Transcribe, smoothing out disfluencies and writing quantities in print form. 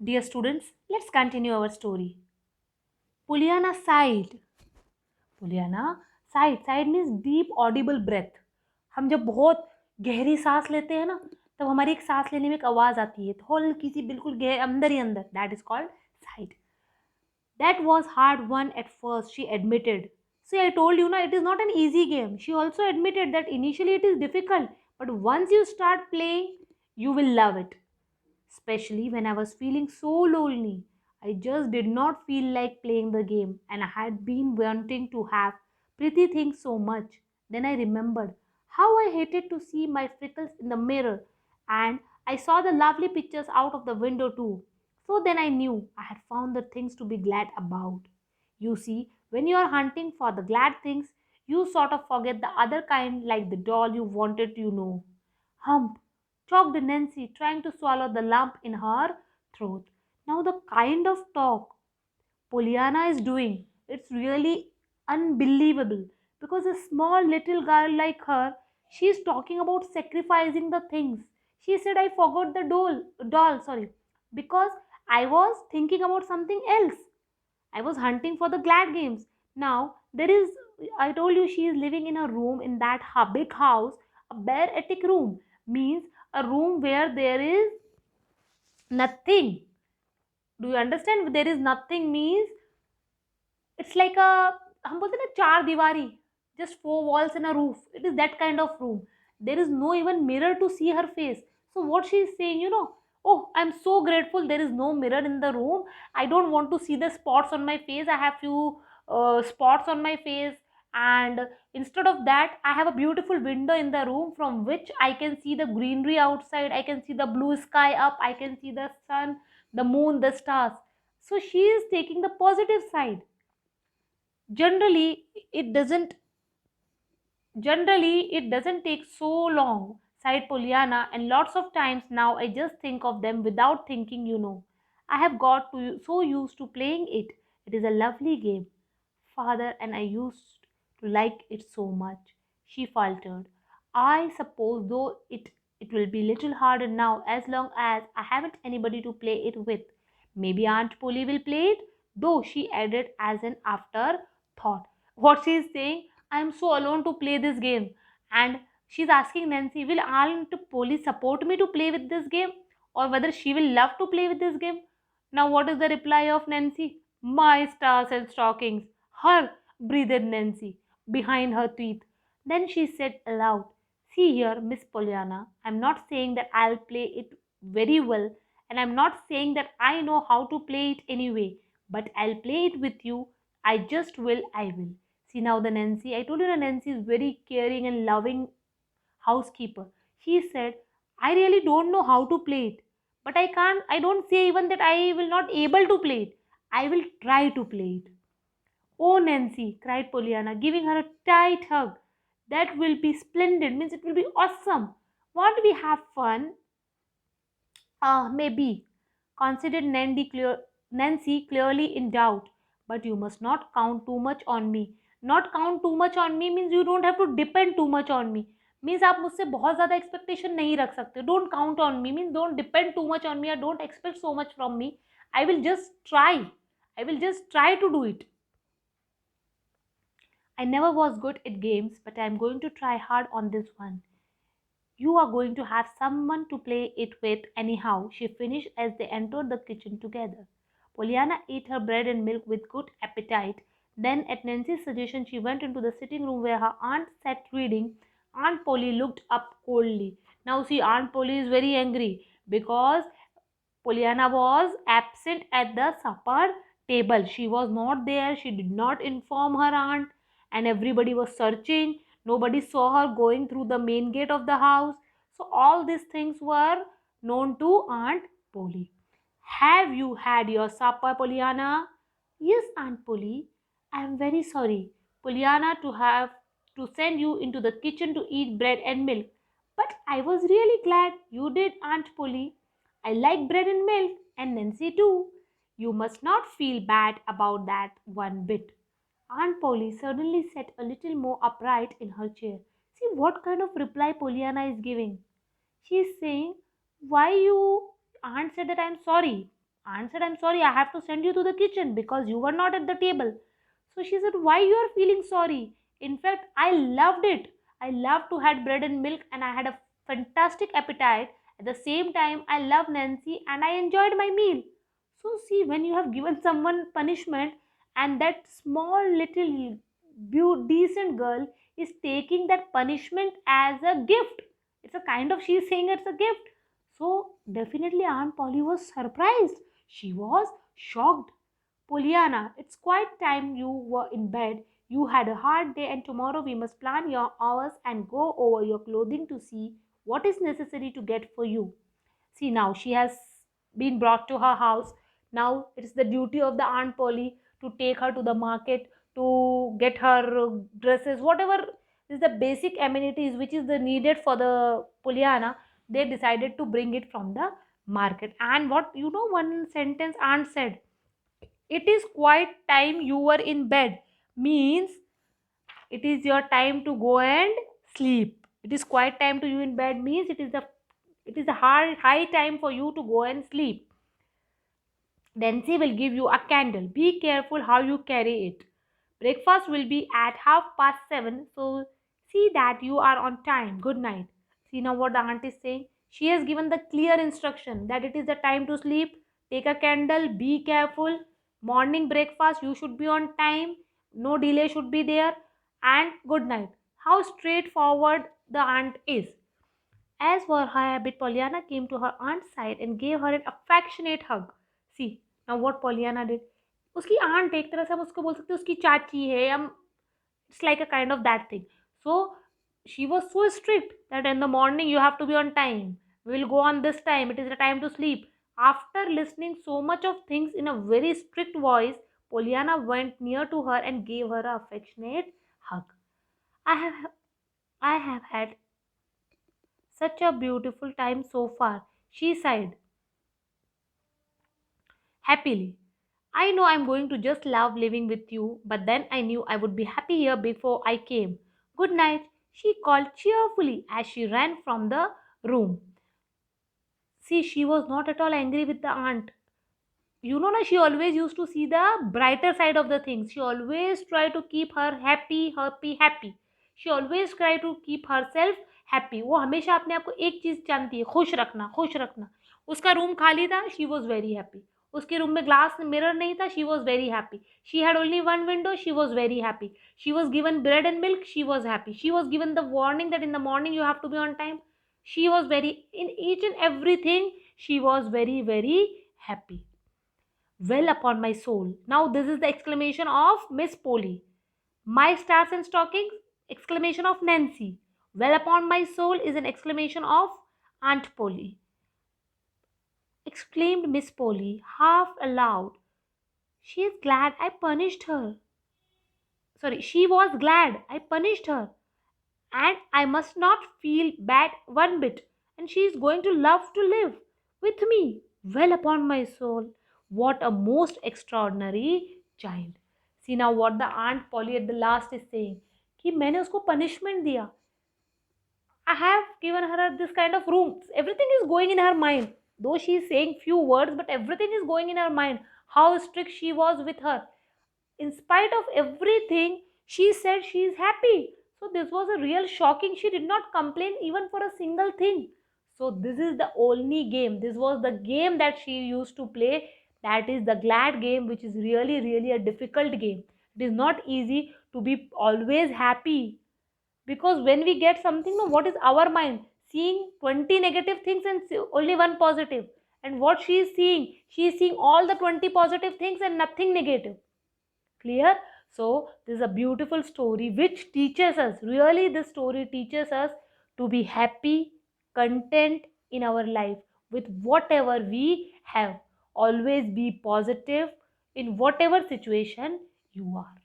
Dear students, let's continue our story. Pollyanna sighed. Pollyanna sighed means deep audible breath. हम जब बहुत गहरी सांस लेते हैं ना, तब हमारी एक सांस लेने में एक आवाज आती है, हल्की सी, बिल्कुल अंदर ही अंदर. That is called sighed. That was hard one at first, she admitted. See, I told you, na, it is not an easy game. She also admitted that initially it is difficult, but once you start playing, you will love it. Especially when I was feeling so lonely. I just did not feel like playing the game, and I had been wanting to have pretty things so much. Then I remembered how I hated to see my freckles in the mirror, and I saw the lovely pictures out of the window too. So then I knew I had found the things to be glad about. You see, when you are hunting for the glad things, you sort of forget the other kind, like the doll you wanted, Hump, choked Nancy, trying to swallow the lump in her throat. Now, the kind of talk Pollyanna is doing, it's really unbelievable because a small little girl like her, she is talking about sacrificing the things. She said, I forgot the doll, because I was thinking about something else. I was hunting for the glad games. Now, I told you she is living in a room in that big house, a bare attic room means a room where there is nothing. Do you understand? There is nothing means it's like a हम बोलते हैं ना चार दीवारी, just four walls and a roof. It is that kind of room. There is no even mirror to see her face. So what she is saying, oh, I'm so grateful there is no mirror in the room. I don't want to see the spots on my face. I have few spots on my face, and instead of that I have a beautiful window in the room from which I can see the greenery outside. I can see the blue sky up. I can see the sun, the moon, the stars. So she is taking the positive side. Generally it doesn't generally it doesn't take so long, sighed Pollyanna, and lots of times now I just think of them without thinking. I have got so used to playing it. It is a lovely game, father, and I used to like it so much, she faltered. I suppose though it will be little harder now as long as I haven't anybody to play it with. Maybe Aunt Polly will play it, though, she added as an afterthought. What she is saying, I am so alone to play this game. And she's asking Nancy, will Aunt Polly support me to play with this game? Or whether she will love to play with this game? Now, what is the reply of Nancy? My stars and stockings. Her, breathed Nancy behind her teeth. Then she said aloud, see here, Miss Pollyanna, I'm not saying that I'll play it very well, and I'm not saying that I know how to play it anyway, but I'll play it with you. I will. See now the Nancy, I told you that Nancy is very caring and loving housekeeper. She said, I really don't know how to play it. But I don't say even that I will not able to play it. I will try to play it. Oh, Nancy, cried Pollyanna, giving her a tight hug. That will be splendid, means it will be awesome. Won't we have fun? Ah, maybe, considered Nancy, clearly in doubt. But you must not count too much on me. Not count too much on me means you don't have to depend too much on me. Means आप मुझसे बहुत ज़्यादा expectation नहीं रख सकते. Don't count on me means don't depend too much on me or don't expect so much from me. I will just try. I will just try to do it. I never was good at games, but I am going to try hard on this one. You are going to have someone to play it with anyhow, she finished as they entered the kitchen together. Pollyanna ate her bread and milk with good appetite. Then, at Nancy's suggestion, she went into the sitting room where her aunt sat reading. Aunt Polly looked up coldly. Now, see, Aunt Polly is very angry because Pollyanna was absent at the supper table. She was not there. She did not inform her aunt, and everybody was searching. Nobody saw her going through the main gate of the house. So, all these things were known to Aunt Polly. Have you had your supper, Pollyanna? Yes, Aunt Polly. I am very sorry, Pollyanna, to send you into the kitchen to eat bread and milk. But I was really glad you did, Aunt Polly. I like bread and milk, and Nancy too. You must not feel bad about that one bit. Aunt Polly suddenly sat a little more upright in her chair. See what kind of reply Pollyanna is giving. She is saying, why you aunt said that I am sorry. Aunt said, I'm sorry, I have to send you to the kitchen because you were not at the table. So she said, why you are feeling sorry? In fact, I loved it. I loved to had bread and milk and I had a fantastic appetite. At the same time, I love Nancy and I enjoyed my meal. So see, when you have given someone punishment and that small little decent girl is taking that punishment as a gift. It's a kind of, she's saying it's a gift. So definitely Aunt Polly was surprised. She was shocked. Pollyanna, it's quite time you were in bed. You had a hard day, and tomorrow we must plan your hours and go over your clothing to see what is necessary to get for you. See, now she has been brought to her house. Now it's the duty of the Aunt Polly to take her to the market to get her dresses, whatever is the basic amenities which is the needed for the Pollyanna. They decided to bring it from the market. And what you know, one sentence Aunt said, it is quite time you were in bed, means it is your time to go and sleep. It is quite time to you in bed means it is a high time for you to go and sleep. Nancy will give you a candle. Be careful how you carry it. Breakfast will be at 7:30, so see that you are on time. Good night. See now what the aunt is saying. She has given the clear instruction that it is the time to sleep. Take a candle. Be careful. Morning breakfast, you should be on time. No delay should be there. And good night. How straightforward the aunt is. As for her habit, Pollyanna came to her aunt's side and gave her an affectionate hug. See, now what Pollyanna did? उसकी aunt एक तरह से हम उसको बोल सकते हैं उसकी चाची है या it's like a kind of that thing. So she was so strict that in the morning you have to be on time. We will go on this time. It is the time to sleep. After listening so much of things in a very strict voice, Pollyanna went near to her and gave her a affectionate hug. I have I have had such a beautiful time so far, she sighed happily. I know I'm going to just love living with you, but then I knew I would be happy here before I came. Good night, she called cheerfully as she ran from the room. See, she was not at all angry with the aunt. You know, na, she always used to see the brighter side of the things. She always tried to keep her happy. She always try to keep herself happy. वो हमेशा अपने आप को एक चीज जानती है, खुश रखना. उसका रूम खाली था, she was very happy. उसके रूम में ग्लास मिरर नहीं था, she was very happy. She had only one window, she was very happy. She was given bread and milk, she was happy. She was given the warning that in the morning you have to be on time. She was very, in each and everything, she was very, very happy. Well upon my soul. Now this is the exclamation of Miss Polly. My stars and stockings, exclamation of Nancy. Well upon my soul is an exclamation of Aunt Polly. Exclaimed Miss Polly, half aloud. She is glad I punished her. Sorry, she was glad I punished her. And I must not feel bad one bit. And she is going to love to live with me. Well upon my soul, what a most extraordinary child. See now what the Aunt Polly at the last is saying. कि मैंने उसको punishment दिया. I have given her this kind of room. Everything is going in her mind. Though she is saying few words, but everything is going in her mind. How strict she was with her. In spite of everything, she said she is happy. So this was a real shocking. She did not complain even for a single thing. So this is the only game. This was the game that she used to play. That is the glad game, which is really, really a difficult game. It is not easy to be always happy because when we get something, no, what is our mind seeing 20 negative things and only one positive, and what she is seeing all the 20 positive things and nothing negative. Clear? So this is a beautiful story which teaches us, really this story teaches us to be happy, content in our life with whatever we have. Always be positive in whatever situation you are.